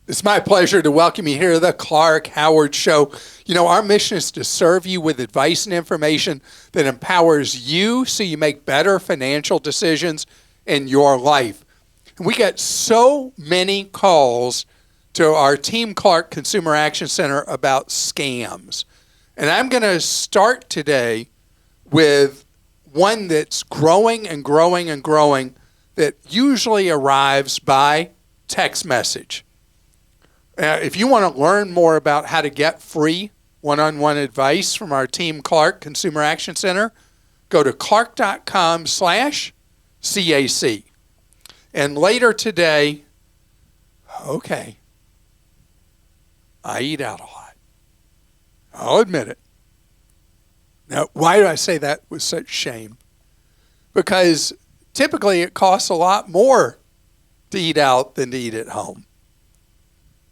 It's my pleasure to welcome you here to the Clark Howard Show. You know, our mission is to serve you with advice and information that empowers you so you make better financial decisions in your life. And we get so many calls to our Team Clark Consumer Action Center about scams. And I'm going to start today with one that's growing and growing and growing that usually arrives by text message. If you want to learn more about how to get free one-on-one advice from our Team Clark Consumer Action Center, go to clark.com/CAC. And later today, I eat out a lot. I'll admit it. Now, why do I say that with such shame? Because typically it costs a lot more to eat out than to eat at home.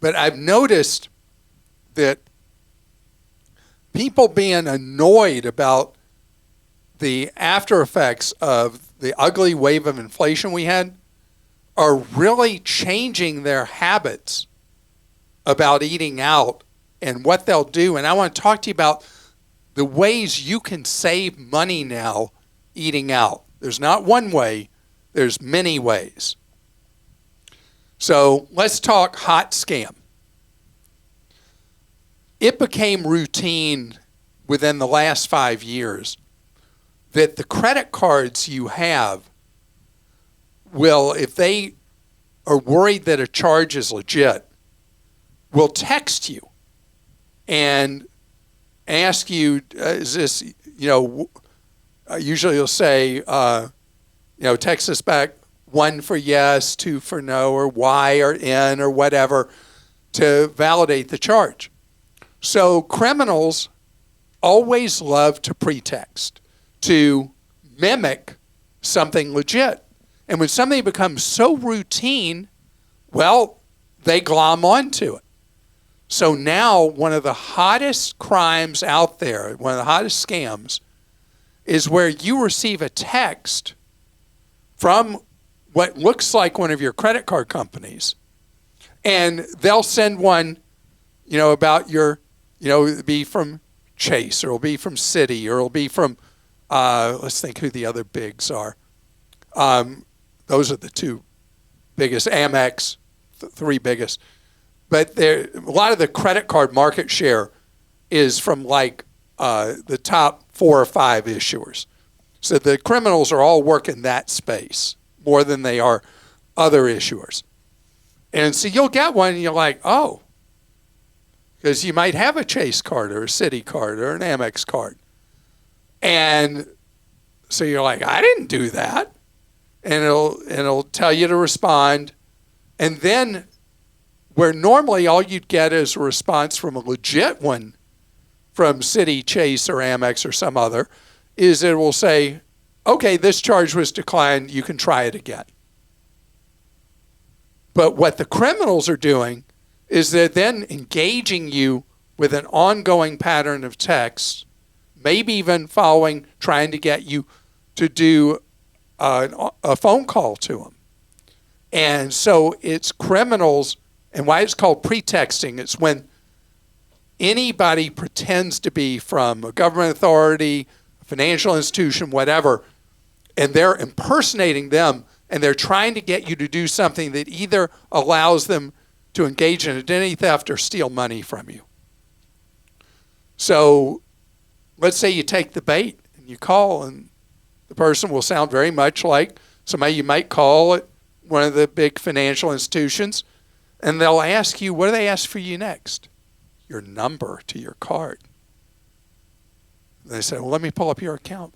But I've noticed that people being annoyed about the after effects of the ugly wave of inflation we had are really changing their habits about eating out and what they'll do. And I want to talk to you about the ways you can save money now eating out. There's not one way, there's many ways. So let's talk hot scam. It became routine within the last 5 years that the credit cards you have will, if they are worried that a charge is legit, will text you and ask you, is this, usually you'll say, text us back 1 for yes, 2 for no, or Y or N or whatever to validate the charge. So criminals always love to pretext, to mimic something legit. And when something becomes so routine, well, they glom onto it. So now one of the hottest crimes out there, one of the hottest scams, is where you receive a text from what looks like one of your credit card companies, and they'll send one, about your, it'll be from Chase, or it'll be from Citi, or it'll be from, let's think who the other bigs are. Those are the two biggest, Amex, the three biggest. But a lot of the credit card market share is from the top 4 or 5 issuers. So the criminals are all working that space more than they are other issuers. And so you'll get one and you're like, oh, because you might have a Chase card or a Citi card or an Amex card. And so you're like, I didn't do that. And it'll tell you to respond. And then where normally all you'd get is a response from a legit one from Citi, Chase, or Amex or some other, is it will say, okay, this charge was declined, you can try it again. But what the criminals are doing is they're then engaging you with an ongoing pattern of texts, maybe even trying to get you to do a phone call to them. And so it's criminals, and why it's called pretexting, it's when anybody pretends to be from a government authority, a financial institution, whatever, and they're impersonating them, and they're trying to get you to do something that either allows them to engage in identity theft or steal money from you. So let's say you take the bait and you call, and the person will sound very much like somebody you might call at one of the big financial institutions, and they'll ask you, what do they ask for you next? Your number to your card. And they say, well, let me pull up your account.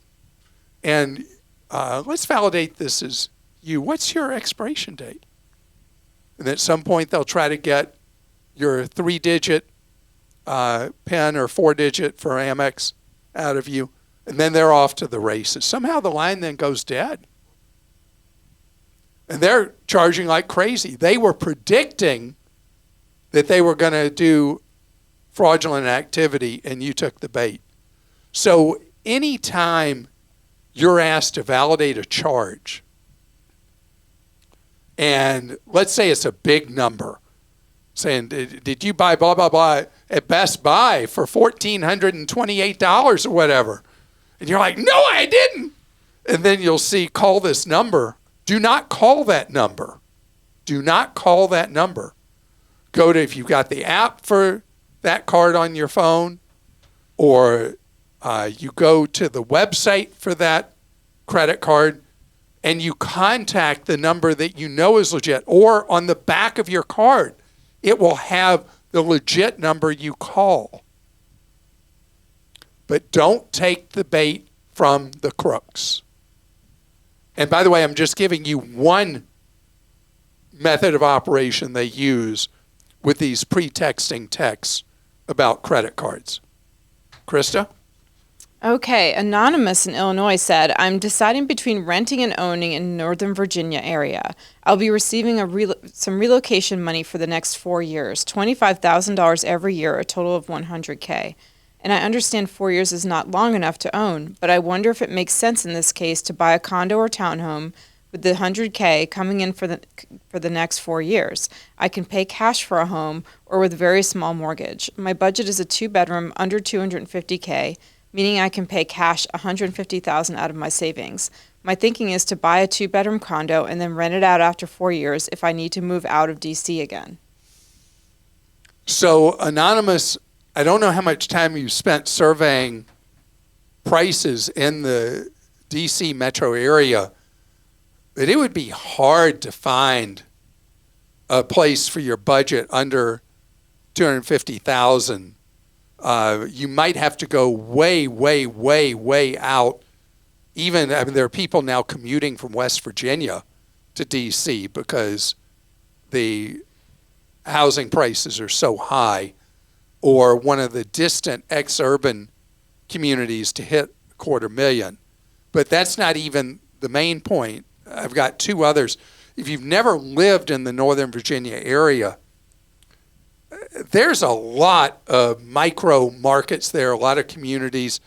And let's validate this as you. What's your expiration date? And at some point, they'll try to get your 3-digit PIN or 4-digit for Amex out of you. And then they're off to the races. Somehow the line then goes dead. And they're charging like crazy. They were predicting that they were going to do fraudulent activity, and you took the bait. So anytime you're asked to validate a charge, and let's say it's a big number, saying, did you buy blah, blah, blah at Best Buy for $1,428 or whatever? And you're like, no, I didn't. And then you'll see, call this number. Do not call that number. Do not call that number. Go to, if you've got the app for that card on your phone, or you go to the website for that credit card, and you contact the number that you know is legit, or on the back of your card, it will have the legit number you call. But don't take the bait from the crooks. And by the way, I'm just giving you one method of operation they use with these pre-texting texts about credit cards. Christa? Okay, Anonymous in Illinois said, I'm deciding between renting and owning in Northern Virginia area. I'll be receiving some relocation money for the next 4 years, $25,000 every year, a total of $100K. And I understand 4 years is not long enough to own, but I wonder if it makes sense in this case to buy a condo or townhome with the $100K coming in for the next 4 years. I can pay cash for a home or with a very small mortgage. My budget is a 2-bedroom under $250K, meaning I can pay cash $150,000 out of my savings. My thinking is to buy a 2-bedroom condo and then rent it out after 4 years if I need to move out of DC again. So, Anonymous, I don't know how much time you spent surveying prices in the DC metro area, but it would be hard to find a place for your budget under $250,000. You might have to go way, way, way, way out. Even, I mean, there are people now commuting from West Virginia to D.C. because the housing prices are so high, or one of the distant ex-urban communities to hit $250,000. But that's not even the main point. I've got two others. If you've never lived in the Northern Virginia area, there's a lot of micro markets there, a lot of communities,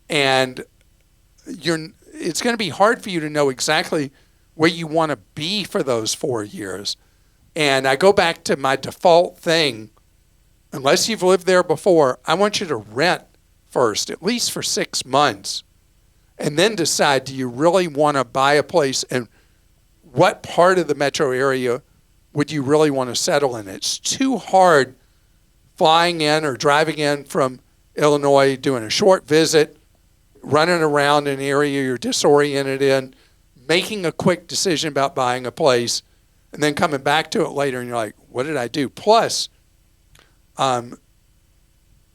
and it's going to be hard for you to know exactly where you want to be for those 4 years. And I go back to my default thing. Unless you've lived there before, I want you to rent first, at least for 6 months, and then decide, do you really want to buy a place, and what part of the metro area would you really want to settle in? It's too hard flying in or driving in from Illinois, doing a short visit, running around an area you're disoriented in, making a quick decision about buying a place, and then coming back to it later and you're like, what did I do? Plus,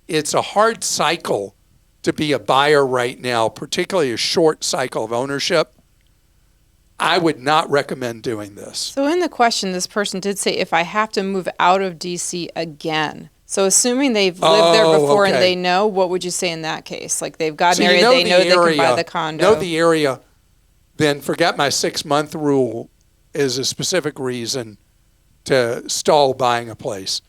it's a hard cycle to be a buyer right now, particularly a short cycle of ownership. I would not recommend doing this. So in the question, this person did say, if I have to move out of D.C. again. So assuming they've lived there before and they know, what would you say in that case? Like they've got an area, they know they can buy the condo. Know the area, then forget my 6-month rule is a specific reason to stall buying a place.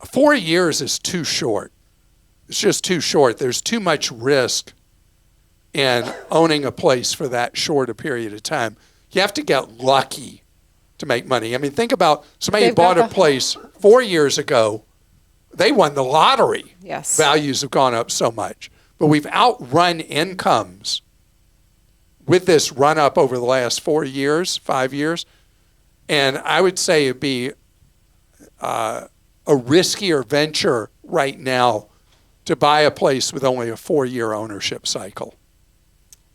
4 years is too short. It's just too short. There's too much risk in owning a place for that short a period of time. You have to get lucky to make money. I mean, think about somebody who bought a place 4 years ago. They won the lottery. Yes. Values have gone up so much. But we've outrun incomes with this run up over the last 4 years, 5 years. And I would say it'd be a riskier venture right now to buy a place with only a 4-year ownership cycle.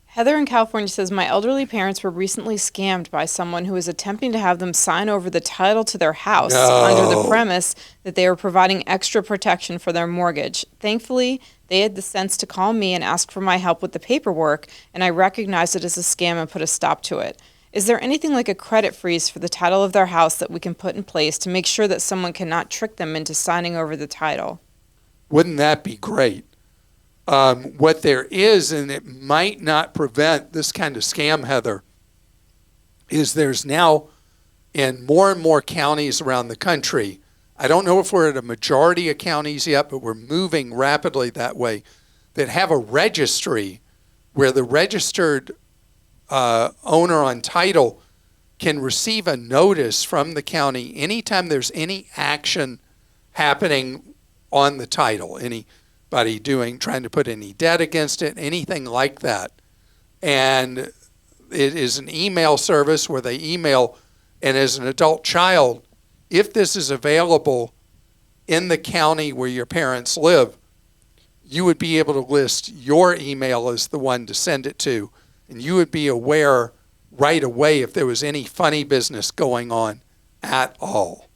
Heather in California says, my elderly parents were recently scammed by someone who was attempting to have them sign over the title to their house under the premise that they were providing extra protection for their mortgage. Thankfully, they had the sense to call me and ask for my help with the paperwork, and I recognized it as a scam and put a stop to it. Is there anything like a credit freeze for the title of their house that we can put in place to make sure that someone cannot trick them into signing over the title? Wouldn't that be great? What there is, and it might not prevent this kind of scam, Heather, is there's now in more and more counties around the country, I don't know if we're at a majority of counties yet, but we're moving rapidly that way, that have a registry where the registered owner on title can receive a notice from the county anytime there's any action happening on the title, anybody trying to put any debt against it, anything like that. And it is an email service where they email, and as an adult child, if this is available in the county where your parents live, you would be able to list your email as the one to send it to, and you would be aware right away if there was any funny business going on at all.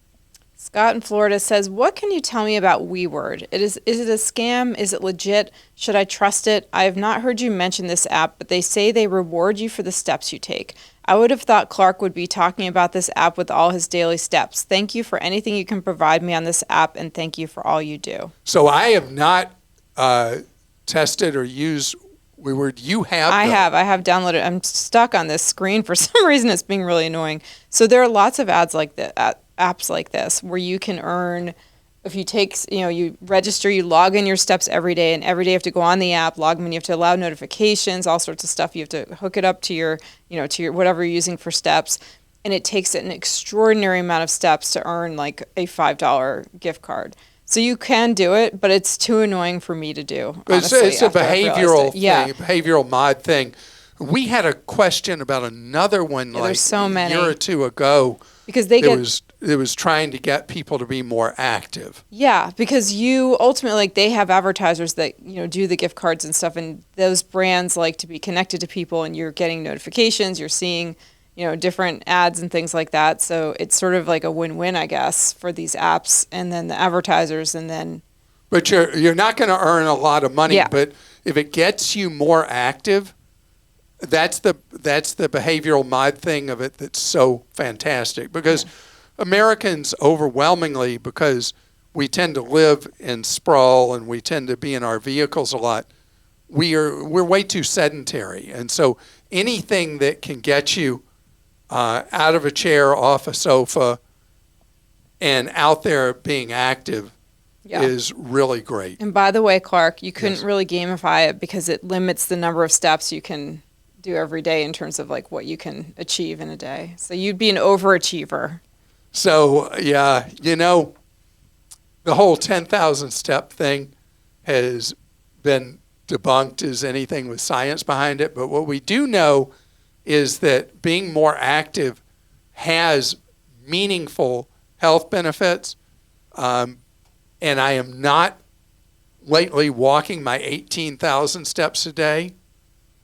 Scott in Florida says, what can you tell me about WeWard? Is it a scam? Is it legit? Should I trust it? I have not heard you mention this app, but they say they reward you for the steps you take. I would have thought Clark would be talking about this app with all his daily steps. Thank you for anything you can provide me on this app, and thank you for all you do. So I have not tested or used WeWard. You have? I have downloaded. I'm stuck on this screen for some reason. It's being really annoying. So there are lots of apps like this where you can earn. If you take, you register, you log in your steps every day, and every day you have to go on the app, log them in. You have to allow notifications, all sorts of stuff. You have to hook it up to your, to your whatever you're using for steps, and it takes an extraordinary amount of steps to earn like a $5 gift card. So you can do it, but it's too annoying for me to do. Honestly, it's a behavioral thing, a behavioral mod thing. We had a question about another one like a year or two ago. Because it was trying to get people to be more active. Yeah, because you ultimately, they have advertisers that, do the gift cards and stuff, and those brands like to be connected to people, and you're getting notifications, you're seeing, different ads and things like that. So it's sort of like a win-win, I guess, for these apps and then the advertisers and then. But you're not going to earn a lot of money, but if it gets you more active, that's the behavioral mod thing of it that's so fantastic. Because Americans overwhelmingly, because we tend to live in sprawl and we tend to be in our vehicles a lot, we're way too sedentary. And so anything that can get you out of a chair, off a sofa, and out there being active is really great. And by the way, Clark, you couldn't really gamify it because it limits the number of steps you can do every day in terms of like what you can achieve in a day. So you'd be an overachiever. So, the whole 10,000 step thing has been debunked as anything with science behind it. But what we do know is that being more active has meaningful health benefits. And I am not lately walking my 18,000 steps a day.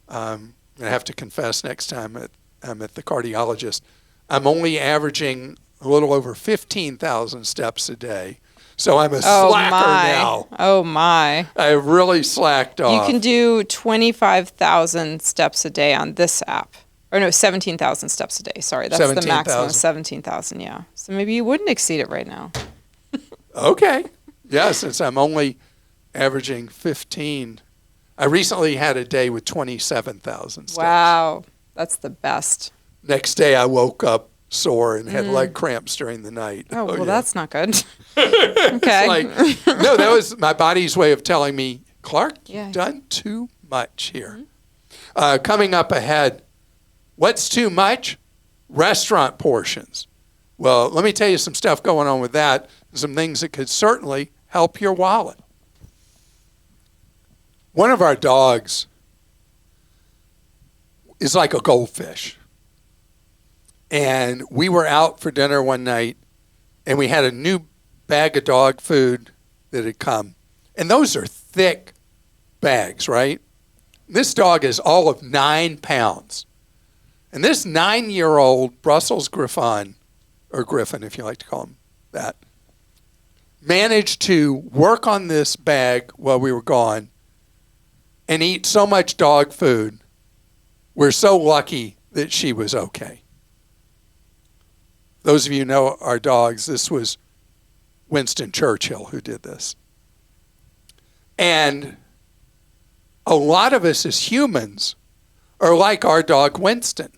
I'm going to have to confess next time I'm at the cardiologist. I'm only averaging a little over 15,000 steps a day. So I'm a slacker now. Oh, my. I really slacked off. You can do 25,000 steps a day on this app. Or no, 17,000 steps a day. Sorry, that's the maximum, 17,000, yeah. So maybe you wouldn't exceed it right now. Okay. Yeah, since I'm only averaging 15. I recently had a day with 27,000 steps. Wow, that's the best. Next day I woke up sore and had leg cramps during the night. Oh, well, that's not good. Okay. No, that was my body's way of telling me, Clark, you've done too much here. Coming up ahead, what's too much? Restaurant portions. Well, let me tell you some stuff going on with that, some things that could certainly help your wallet. One of our dogs is like a goldfish. And we were out for dinner one night, and we had a new bag of dog food that had come. And those are thick bags, right? This dog is all of 9 pounds. And this 9-year-old Brussels Griffon, or Griffin if you like to call him that, managed to work on this bag while we were gone and eat so much dog food. We're so lucky that she was okay. Those of you who know our dogs, this was Winston Churchill who did this. And a lot of us as humans are like our dog Winston.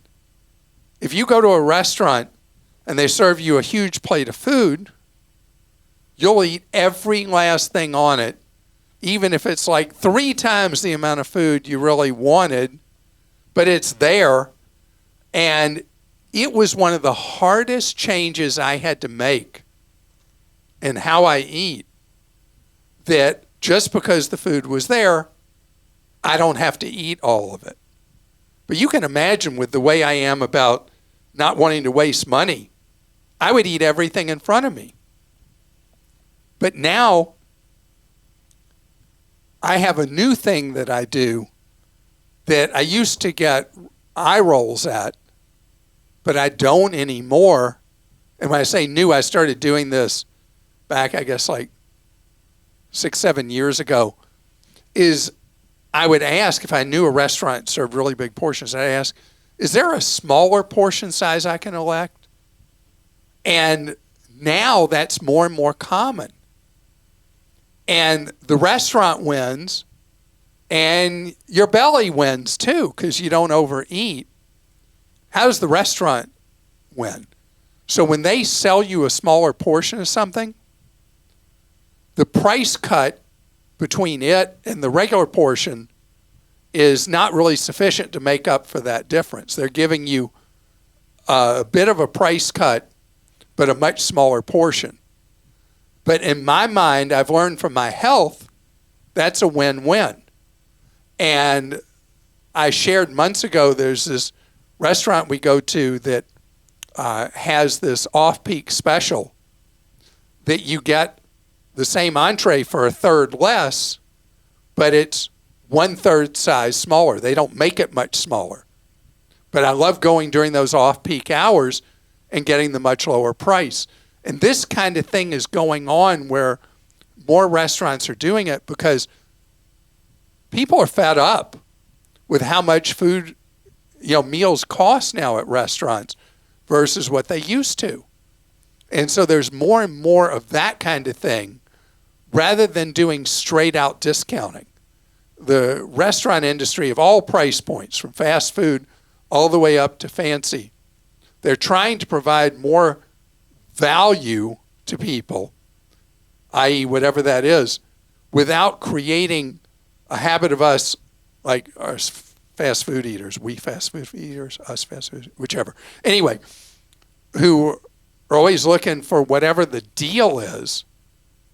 If you go to a restaurant and they serve you a huge plate of food, you'll eat every last thing on it, even if it's like 3 times the amount of food you really wanted, but it's there. And it was one of the hardest changes I had to make in how I eat, that just because the food was there, I don't have to eat all of it. But you can imagine, with the way I am about not wanting to waste money, I would eat everything in front of me. But now I have a new thing that I do that I used to get eye rolls at, but I don't anymore. And when I say new, I started doing this back, I guess, like 6-7 years ago, is I would ask, if I knew a restaurant served really big portions, I'd ask, is there a smaller portion size I can elect? And now that's more and more common. And the restaurant wins, and your belly wins too, because you don't overeat. How does the restaurant win? So when they sell you a smaller portion of something, the price cut between it and the regular portion is not really sufficient to make up for that difference. They're giving you a bit of a price cut, but a much smaller portion. But in my mind, I've learned from my health, that's a win-win. And I shared months ago, there's this restaurant we go to that has this off-peak special that you get the same entree for a third less, but it's 1/3 size smaller. They don't make it much smaller. But I love going during those off-peak hours and getting the much lower price. And this kind of thing is going on where more restaurants are doing it because people are fed up with how much food, meals cost now at restaurants versus what they used to. And so there's more and more of that kind of thing rather than doing straight out discounting. The restaurant industry of all price points, from fast food all the way up to fancy, they're trying to provide more value to people, i.e. whatever that is, without creating a habit of us, like our fast food eaters, we fast food eaters, us fast food, whichever. Anyway, who are always looking for whatever the deal is.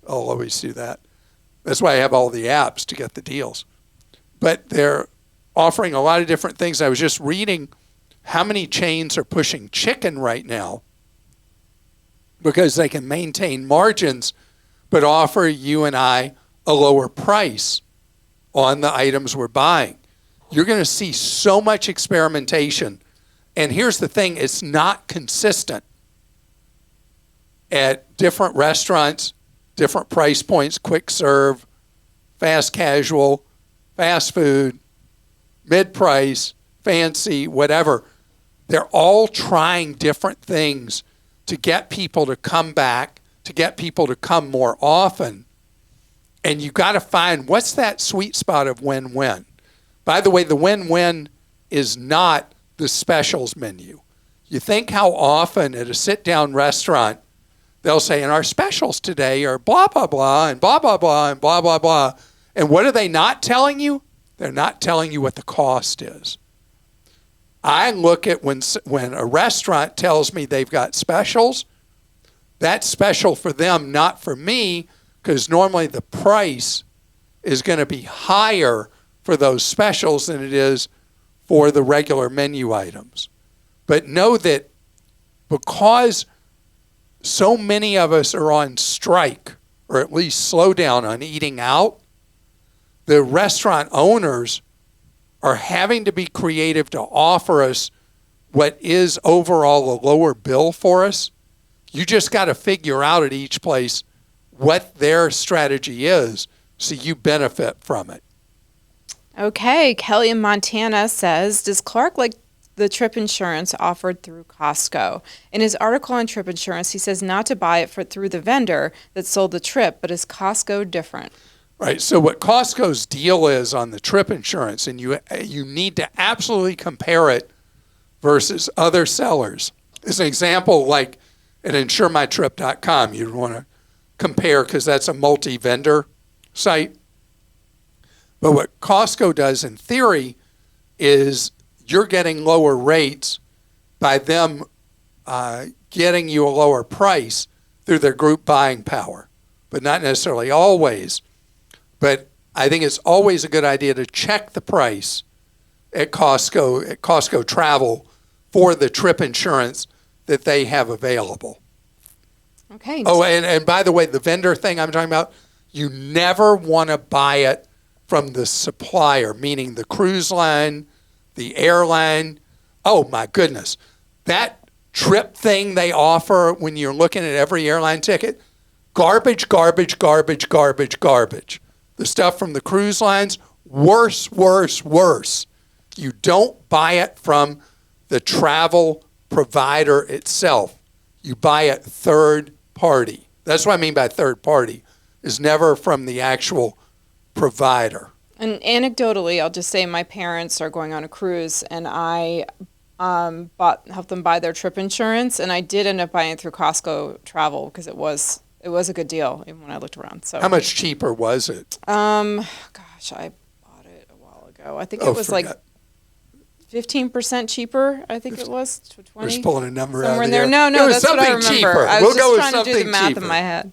I'll always do that. That's why I have all the apps, to get the deals. But they're offering a lot of different things. I was just reading how many chains are pushing chicken right now because they can maintain margins but offer you and I a lower price on the items we're buying. You're going to see so much experimentation. And here's the thing, it's not consistent at different restaurants, different price points, quick serve, fast casual, fast food, mid-price, fancy, whatever. They're all trying different things to get people to come back, to get people to come more often. And you got to find what's that sweet spot of win-win. By the way, the win-win is not the specials menu. You think how often at a sit-down restaurant they'll say, and our specials today are blah, blah, blah, and blah, blah, blah, and blah, blah, blah. And what are they not telling you? They're not telling you what the cost is. I look at when a restaurant tells me they've got specials, that's special for them, not for me, because normally the price is going to be higher for those specials than it is for the regular menu items. But know that because so many of us are on strike, or at least slow down on eating out, the restaurant owners are having to be creative to offer us what is overall a lower bill for us. You just got to figure out at each place what their strategy is so you benefit from it. Okay, Kelly in Montana says, does Clark like the trip insurance offered through Costco? In his article on trip insurance, he says not to buy it through the vendor that sold the trip, but is Costco different? Right, so what Costco's deal is on the trip insurance, and you need to absolutely compare it versus other sellers. As an example, like at insuremytrip.com, you'd want to compare because that's a multi-vendor site. But what Costco does in theory is you're getting lower rates by them getting you a lower price through their group buying power, but not necessarily always. But I think it's always a good idea to check the price at Costco Travel for the trip insurance that they have available. Okay. Oh, and by the way, the vendor thing I'm talking about, you never want to buy it from the supplier, meaning the cruise line, the airline. Oh, my goodness. That trip thing they offer when you're looking at every airline ticket, garbage, garbage, garbage, garbage, garbage. The stuff from the cruise lines, worse, worse, worse. You don't buy it from the travel provider itself. You buy it third party. That's what I mean by third party, is never from the actual provider. And anecdotally, I'll just say my parents are going on a cruise, and I helped them buy their trip insurance, and I did end up buying it through Costco Travel because it was a good deal even when I looked around. So how much cheaper was it? Gosh, I bought it a while ago. I think it was like 15% cheaper. I think it was to 20. We're just pulling a number somewhere out of in there. the No, air. that's what I remember. Cheaper. I was we'll just trying to do the math cheaper. in my head.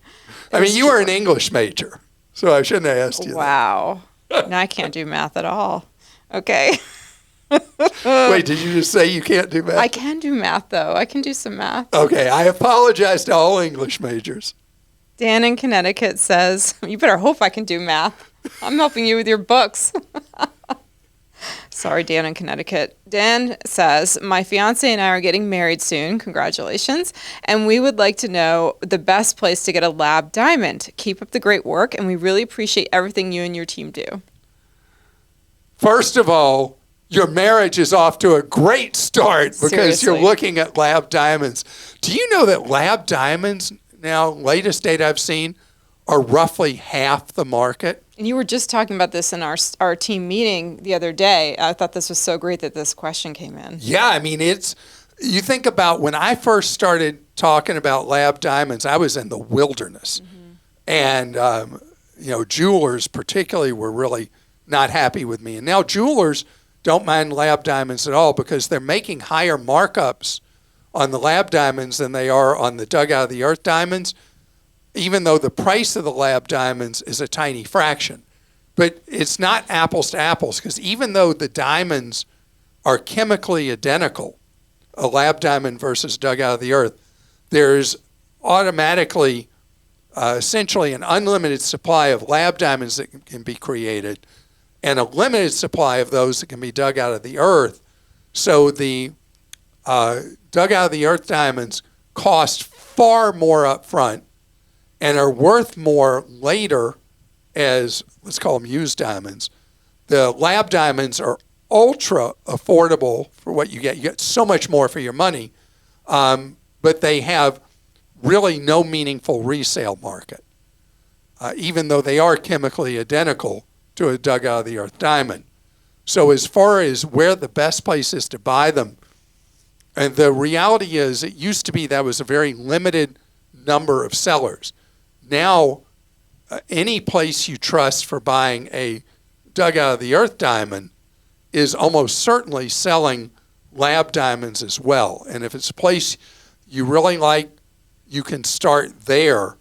I mean, you were an English major, so I shouldn't have asked you. Wow. Now I can't do math at all. Okay. Wait, did you just say you can't do math? I can do math, though. I can do some math. Okay, I apologize to all English majors. Dan in Connecticut says, you better hope I can do math. I'm helping you with your books. Sorry, Dan in Connecticut. Dan says, my fiance and I are getting married soon. Congratulations. And we would like to know the best place to get a lab diamond. Keep up the great work, and we really appreciate everything you and your team do. First of all, your marriage is off to a great start because Seriously. you're looking at lab diamonds. Do you know that lab diamonds now, latest data I've seen, are roughly half the market? And you were just talking about this in our team meeting the other day. I thought this was so great that this question came in. Yeah, I mean, you think about when I first started talking about lab diamonds, I was in the wilderness. Mm-hmm. And, jewelers particularly were really not happy with me. And now jewelers don't mind lab diamonds at all because they're making higher markups on the lab diamonds than they are on the dug out of the earth diamonds, even though the price of the lab diamonds is a tiny fraction. But it's not apples to apples because even though the diamonds are chemically identical, a lab diamond versus dug out of the earth, there's automatically essentially an unlimited supply of lab diamonds that can be created and a limited supply of those that can be dug out of the earth. So the dug out of the earth diamonds cost far more up front and are worth more later as, let's call them used diamonds. The lab diamonds are ultra affordable for what you get. You get so much more for your money, but they have really no meaningful resale market, even though they are chemically identical to a dug out of the earth diamond. So as far as where the best place is to buy them, and the reality is it used to be that was a very limited number of sellers. Now, any place you trust for buying a dug out of the earth diamond is almost certainly selling lab diamonds as well. And if it's a place you really like, you can start there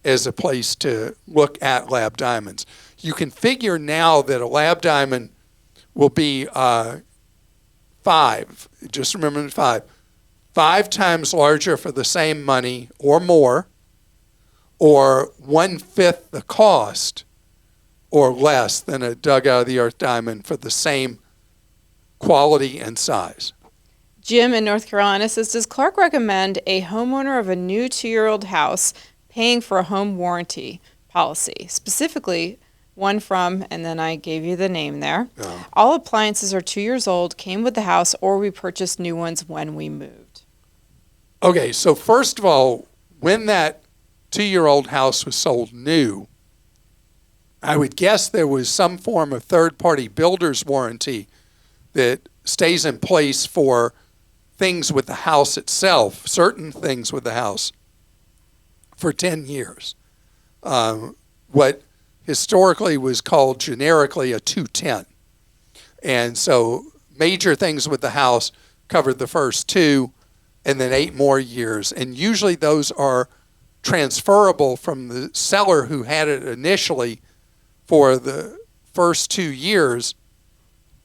as a place to look at lab diamonds. You can figure now that a lab diamond will be 5, just remember the 5 times larger for the same money or more, or 1/5 the cost or less than a dug out of the earth diamond for the same quality and size. Jim in North Carolina says, does Clark recommend a homeowner of a new 2-year-old house paying for a home warranty policy? Specifically, one from, and then I gave you the name there. Oh. All appliances are 2 years old, came with the house, or we purchased new ones when we moved. Okay, so first of all, when that 2-year-old house was sold new, I would guess there was some form of third-party builder's warranty that stays in place for things with the house itself, certain things with the house, for 10 years. What historically was called generically a 210. And so major things with the house covered the first 2, and then 8 more years. And usually those are transferable from the seller who had it initially for the first 2 years,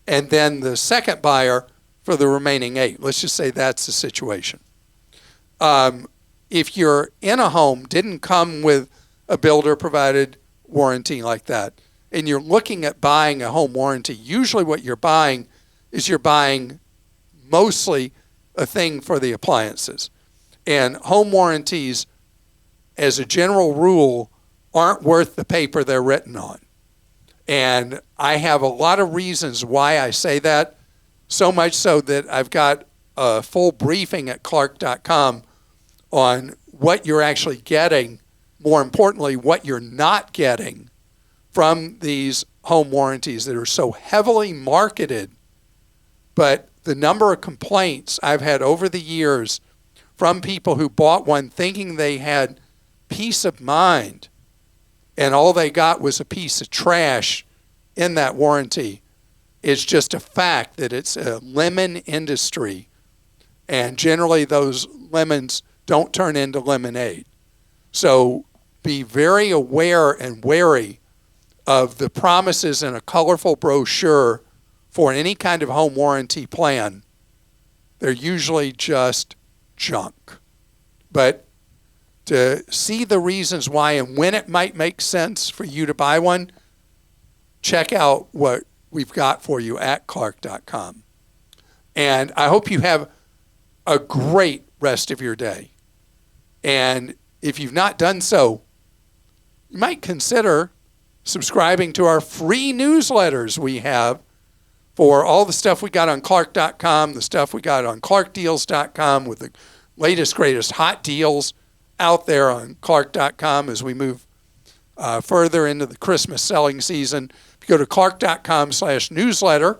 and then the second buyer for the remaining 8. Let's just say that's the situation. If you're in a home, didn't come with a builder-provided warranty like that, and you're looking at buying a home warranty, usually what you're buying is you're buying mostly a thing for the appliances. And home warranties, as a general rule, aren't worth the paper they're written on. And I have a lot of reasons why I say that, so much so that I've got a full briefing at Clark.com on what you're actually getting, more importantly, what you're not getting from these home warranties that are so heavily marketed. But the number of complaints I've had over the years from people who bought one thinking they had peace of mind, and all they got was a piece of trash in that warranty, is just a fact that it's a lemon industry, and generally those lemons don't turn into lemonade. So be very aware and wary of the promises in a colorful brochure for any kind of home warranty plan. They're usually just junk. But to see the reasons why and when it might make sense for you to buy one, check out what we've got for you at Clark.com. And I hope you have a great rest of your day. And if you've not done so, you might consider subscribing to our free newsletters we have for all the stuff we got on Clark.com, the stuff we got on ClarkDeals.com with the latest, greatest hot deals out there on Clark.com as we move further into the Christmas selling season. If you go to Clark.com/newsletter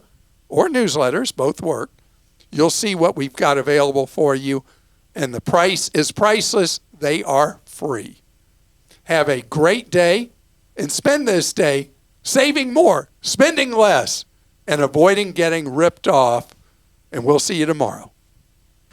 or newsletters, both work, you'll see what we've got available for you. And the price is priceless. They are free. Have a great day and spend this day saving more, spending less, and avoiding getting ripped off. And we'll see you tomorrow.